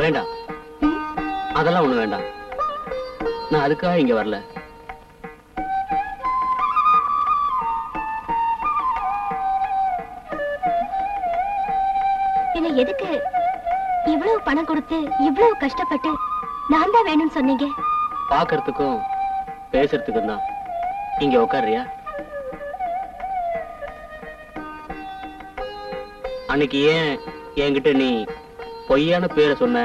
வேண்டாம், அதெல்லாம் ஒண்ணு வேண்டாம். நான் அதுக்காக இங்க வரல. என்ன எதுக்கு இவ்வளவு பணம் கொடுத்து இவ்வளவு கஷ்டப்பட்டு நான் தான் வேணும்னு சொன்னீங்க? பாக்குறதுக்கும் பேசுறதுக்கும் தான். இங்க உட்காரியா? அன்னைக்கு ஏன் என்கிட்ட நீ பொய்யான பேரை சொன்ன?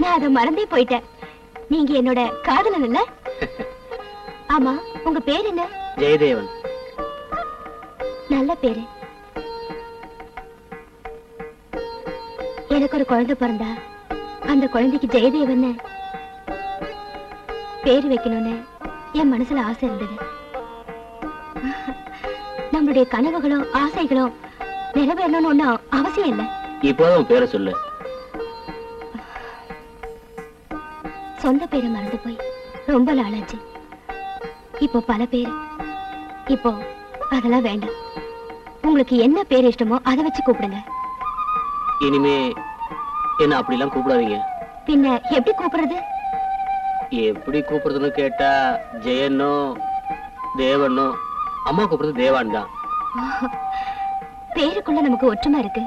நான் அதை மறந்தே போயிட்டேன். நீங்க என்னோட காதலன் இல்ல? ஆமா, உங்க பேர் என்ன? ஜெயதேவன். நல்ல பேரு. எனக்கு ஒரு குழந்தை பிறந்தா அந்த குழந்தைக்கு ஜெயதேவன் பேரு வைக்கணும்னு என் மனசுல ஆசை இருந்தது. நம்மளுடைய கனவுகளும் ஆசைகளும் நிறைவேறணும்னு ஒண்ணும் அவசியம் இல்லை. இப்போதான் பேரை சொல்லு. சொந்த பேரை மறந்து போய் ரொம்ப நாளாச்சு. இப்போ பல பேரு. இப்போ அதெல்லாம் வேண்டாம். உங்களுக்கு என்ன பேர் இஷ்டமோ அதை வச்சு கூப்பிடுங்க. இனிமே என்ன அப்படிலாம் கூப்பிடாதீங்க. பின்ன எப்படி கூப்பிடுறது? எப்படி கூப்பிடுறதுன்னு கேட்டா ஜெயனோ தேவனோ. அம்மா கூப்பிடுறது தேவான் தான். பேருக்குள்ள நமக்கு ஒற்றுமை இருக்கு.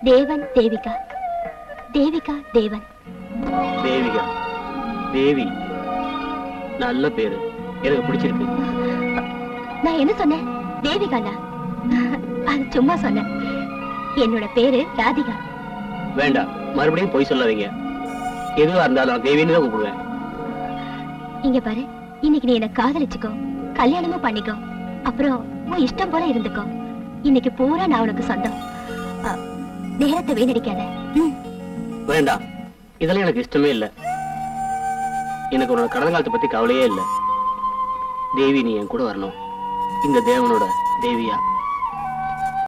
தேவன் தேவிகா, தேவிகா தேவன். தேவிகா, தேவி, நல்ல பேரு, எனக்கு பிடிச்சிருக்கு. நான் என்ன சொன்னேன்? தேவிகானா? அது சும்மா சொன்னேன். என்னோட பேரு ராதிகா. வேண்டாம், மறுபடியும் போய் சொல்லாதீங்க. எதுவா இருந்தாலும் தேவின்னு தான் கூப்பிடுவேன். இங்க பாரு, இன்னைக்கு நீ என்ன காதலிச்சுக்கோ, கல்யாணமும் பண்ணிக்கோ, அப்புறம் உன் இஷ்டம் போல இருந்துக்கோ. இன்னைக்கு பூரா நான் உனக்கு சொந்தம். நேரத்தை வீணடிக்காத. வேண்டாம், இதெல்லாம் எனக்கு இஷ்டமே இல்லை. எனக்கு உன்னோட கடந்த காலத்தை பத்தி கவலையே இல்லை. தேவி, நீ என் கூட வரணும். இந்த தேவனோட தேவியா.